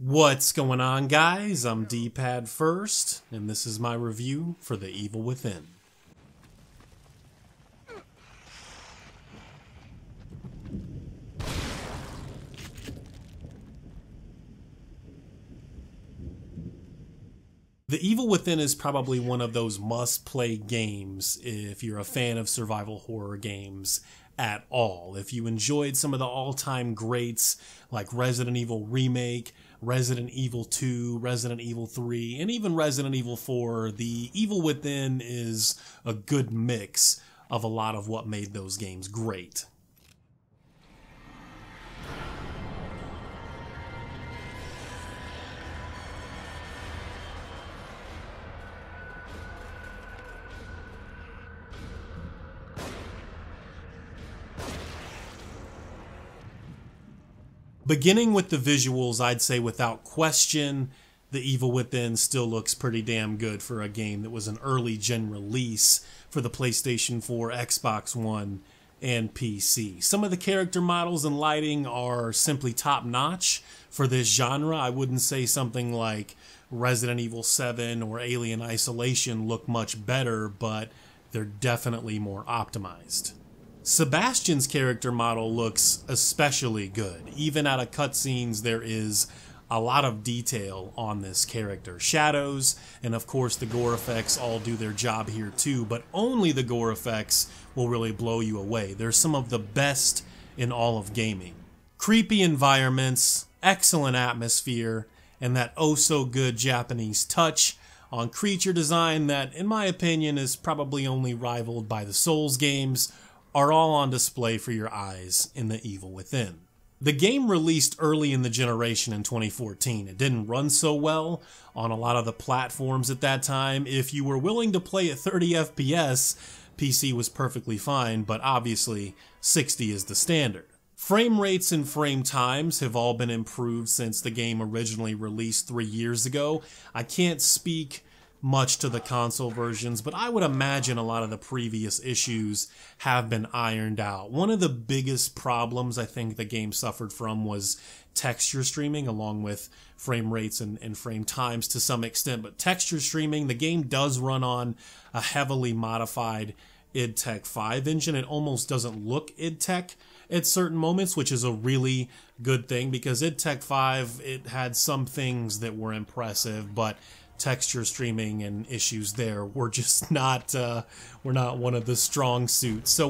What's going on, guys? I'm D-Pad First, and this is my review for The Evil Within. The Evil Within is probably one of those must-play games if you're a fan of survival horror games at all. If you enjoyed some of the all-time greats like Resident Evil Remake, Resident Evil 2, Resident Evil 3, and even Resident Evil 4, The Evil Within is a good mix of a lot of what made those games great. Beginning with the visuals, I'd say without question, The Evil Within still looks pretty damn good for a game that was an early gen release for the PlayStation 4, Xbox One, and PC. Some of the character models and lighting are simply top-notch for this genre. I wouldn't say something like Resident Evil 7 or Alien Isolation look much better, but they're definitely more optimized. Sebastian's character model looks especially good. Even out of cutscenes, there is a lot of detail on this character. Shadows and of course the gore effects all do their job here too, but only the gore effects will really blow you away. They're some of the best in all of gaming. Creepy environments, excellent atmosphere, and that oh-so-good Japanese touch on creature design that, in my opinion, is probably only rivaled by the Souls games, are all on display for your eyes in The Evil Within. The game released early in the generation in 2014. It didn't run so well on a lot of the platforms at that time. If you were willing to play at 30 FPS, PC was perfectly fine, but obviously 60 is the standard. Frame rates and frame times have all been improved since the game originally released 3 years ago. I can't speak much to the console versions, but I would imagine a lot of the previous issues have been ironed out. One of the biggest problems I think the game suffered from was texture streaming, along with frame rates and frame times to some extent. But texture streaming, the game does run on a heavily modified id Tech 5 engine. It almost doesn't look id Tech at certain moments, which is a really good thing because id Tech 5, it had some things that were impressive, but texture streaming and issues there were just not one of the strong suits. So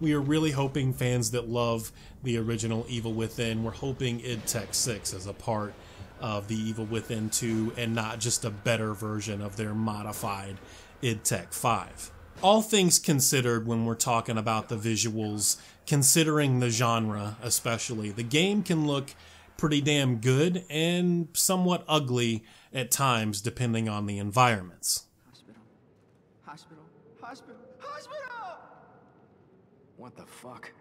we are really hoping fans that love the original Evil Within, we're hoping id Tech 6 is a part of the Evil Within 2 and not just a better version of their modified id Tech 5. All things considered, when we're talking about the visuals, considering the genre especially, the game can look pretty damn good and somewhat ugly at times depending on the environments. Hospital. What the fuck?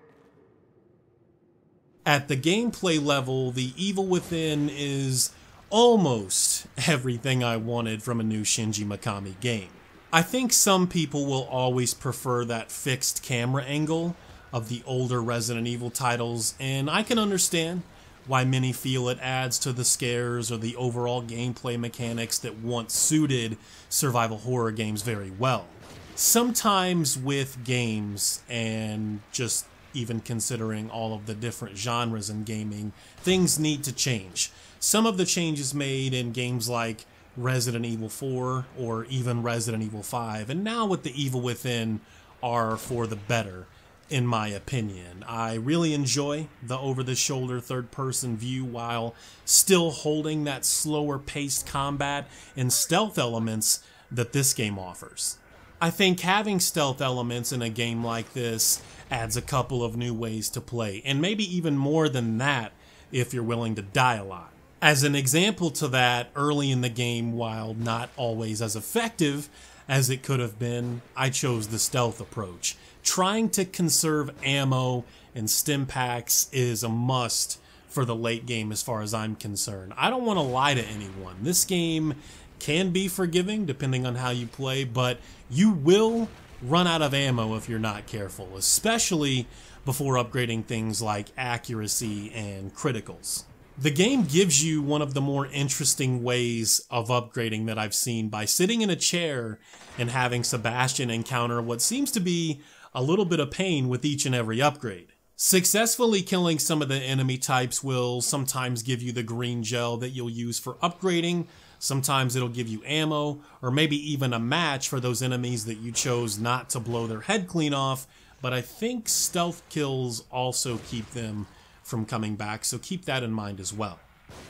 At the gameplay level, The Evil Within is almost everything I wanted from a new Shinji Mikami game. I think some people will always prefer that fixed camera angle of the older Resident Evil titles, and I can understand why many feel it adds to the scares or the overall gameplay mechanics that once suited survival horror games very well. Sometimes with games, and just even considering all of the different genres in gaming, things need to change. Some of the changes made in games like Resident Evil 4 or even Resident Evil 5, and now with The Evil Within, are for the better, in my opinion. I really enjoy the over-the-shoulder third-person view while still holding that slower-paced combat and stealth elements that this game offers. I think having stealth elements in a game like this adds a couple of new ways to play, and maybe even more than that if you're willing to die a lot. As an example to that, early in the game, while not always as effective as it could have been, I chose the stealth approach. Trying to conserve ammo and stim packs is a must for the late game as far as I'm concerned. I don't want to lie to anyone. This game can be forgiving depending on how you play, but you will run out of ammo if you're not careful, especially before upgrading things like accuracy and criticals. The game gives you one of the more interesting ways of upgrading that I've seen by sitting in a chair and having Sebastian encounter what seems to be a little bit of pain with each and every upgrade. Successfully killing some of the enemy types will sometimes give you the green gel that you'll use for upgrading. Sometimes it'll give you ammo, or maybe even a match for those enemies that you chose not to blow their head clean off, but I think stealth kills also keep them from coming back, so keep that in mind as well.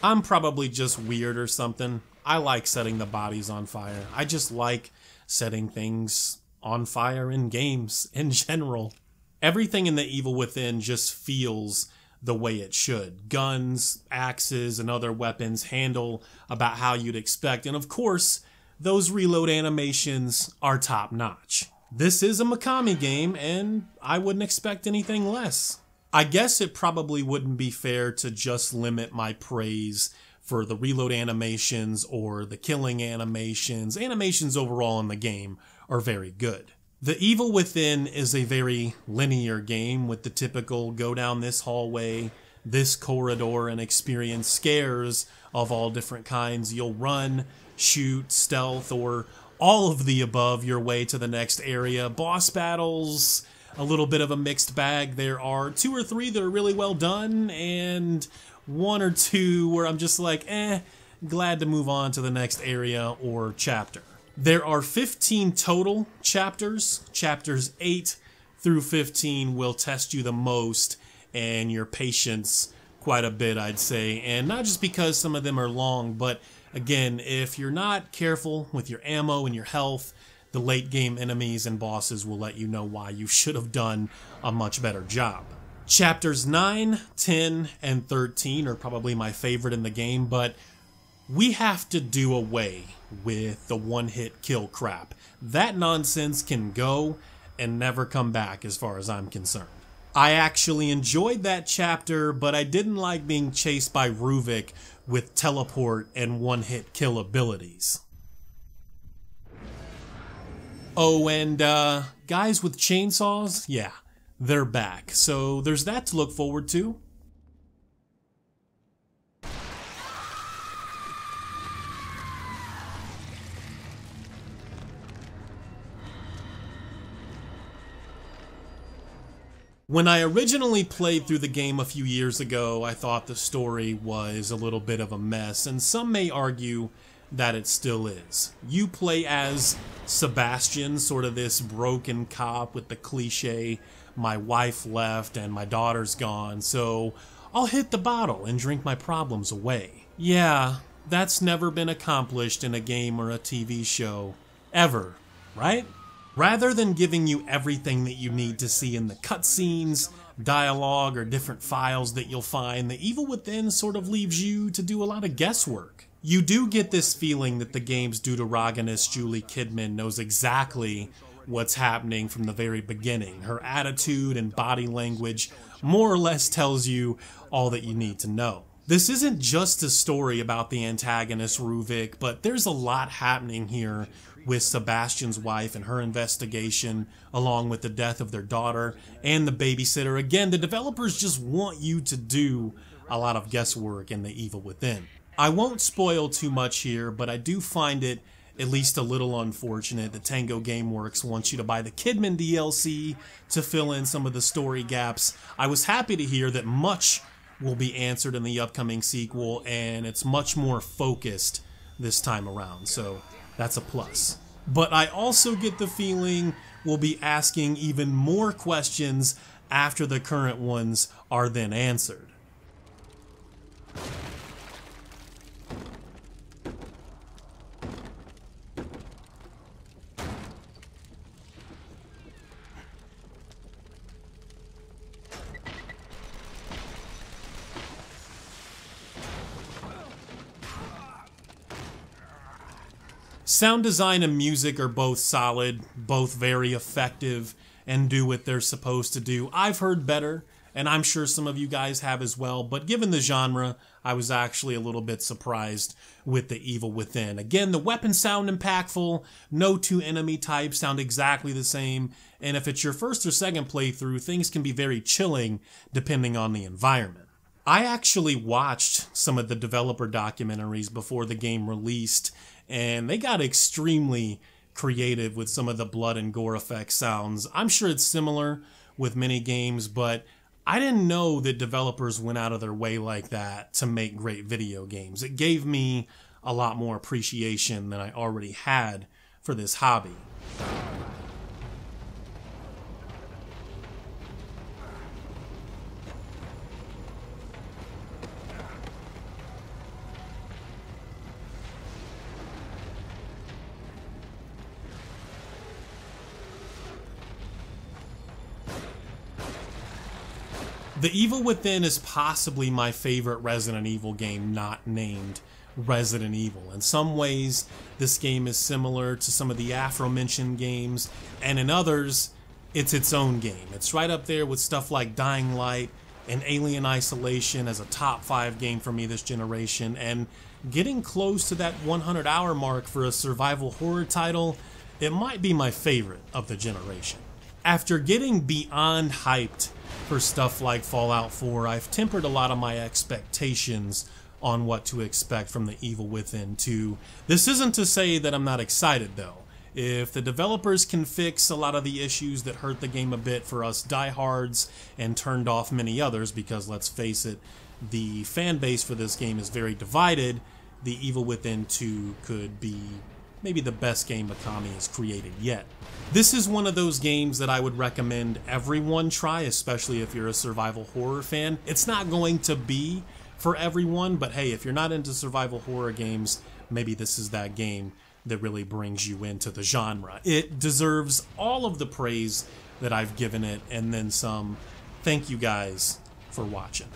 I'm probably just weird or something. I like setting the bodies on fire. I just like setting things on fire in games in general. Everything in The Evil Within just feels the way it should. Guns, axes, and other weapons handle about how you'd expect. And of course, those reload animations are top notch. This is a Mikami game, and I wouldn't expect anything less. I guess it probably wouldn't be fair to just limit my praise for the reload animations or the killing animations. Animations overall in the game are very good. The Evil Within is a very linear game with the typical go down this hallway, this corridor, and experience scares of all different kinds. You'll run, shoot, stealth, or all of the above your way to the next area. Boss battles, a little bit of a mixed bag. There are 2 or 3 that are really well done, and 1 or 2 where I'm just like, glad to move on to the next area or chapter. There are 15 total chapters. Chapters 8 through 15 will test you the most and your patience quite a bit, I'd say. And not just because some of them are long, but again, if you're not careful with your ammo and your health, the late game enemies and bosses will let you know why you should have done a much better job. Chapters 9, 10, and 13 are probably my favorite in the game, but we have to do away with the one-hit kill crap. That nonsense can go and never come back as far as I'm concerned. I actually enjoyed that chapter, but I didn't like being chased by Ruvik with teleport and one-hit kill abilities. Oh, and guys with chainsaws, yeah, they're back. So there's that to look forward to. When I originally played through the game a few years ago, I thought the story was a little bit of a mess, and some may argue that it still is. You play as Sebastian, sort of this broken cop with the cliche, my wife left and my daughter's gone, so I'll hit the bottle and drink my problems away. Yeah, that's never been accomplished in a game or a TV show. Ever, right? Rather than giving you everything that you need to see in the cutscenes, dialogue, or different files that you'll find, The Evil Within sort of leaves you to do a lot of guesswork. You do get this feeling that the game's deuteragonist Julie Kidman knows exactly what's happening from the very beginning. Her attitude and body language more or less tells you all that you need to know. This isn't just a story about the antagonist Ruvik, but there's a lot happening here with Sebastian's wife and her investigation, along with the death of their daughter and the babysitter. Again, the developers just want you to do a lot of guesswork in The Evil Within. I won't spoil too much here, but I do find it at least a little unfortunate that Tango Gameworks wants you to buy the Kidman DLC to fill in some of the story gaps. I was happy to hear that much will be answered in the upcoming sequel, and it's much more focused this time around, so that's a plus. But I also get the feeling we'll be asking even more questions after the current ones are then answered. Sound design and music are both solid, both very effective, and do what they're supposed to do. I've heard better, and I'm sure some of you guys have as well, but given the genre, I was actually a little bit surprised with The Evil Within. Again, the weapons sound impactful, no two enemy types sound exactly the same, and if it's your first or second playthrough, things can be very chilling depending on the environment. I actually watched some of the developer documentaries before the game released, and they got extremely creative with some of the blood and gore effect sounds. I'm sure it's similar with many games, but I didn't know that developers went out of their way like that to make great video games. It gave me a lot more appreciation than I already had for this hobby. The Evil Within is possibly my favorite Resident Evil game not named Resident Evil. In some ways, this game is similar to some of the aforementioned games, and in others, it's its own game. It's right up there with stuff like Dying Light and Alien Isolation as a top 5 game for me this generation, and getting close to that 100-hour mark for a survival horror title, it might be my favorite of the generation. After getting beyond hyped for stuff like Fallout 4, I've tempered a lot of my expectations on what to expect from The Evil Within 2. This isn't to say that I'm not excited, though. If the developers can fix a lot of the issues that hurt the game a bit for us diehards and turned off many others, because let's face it, the fan base for this game is very divided, The Evil Within 2 could be maybe the best game Mikami has created yet. This is one of those games that I would recommend everyone try, especially if you're a survival horror fan. It's not going to be for everyone, but hey, if you're not into survival horror games, maybe this is that game that really brings you into the genre. It deserves all of the praise that I've given it, and then some. Thank you guys for watching.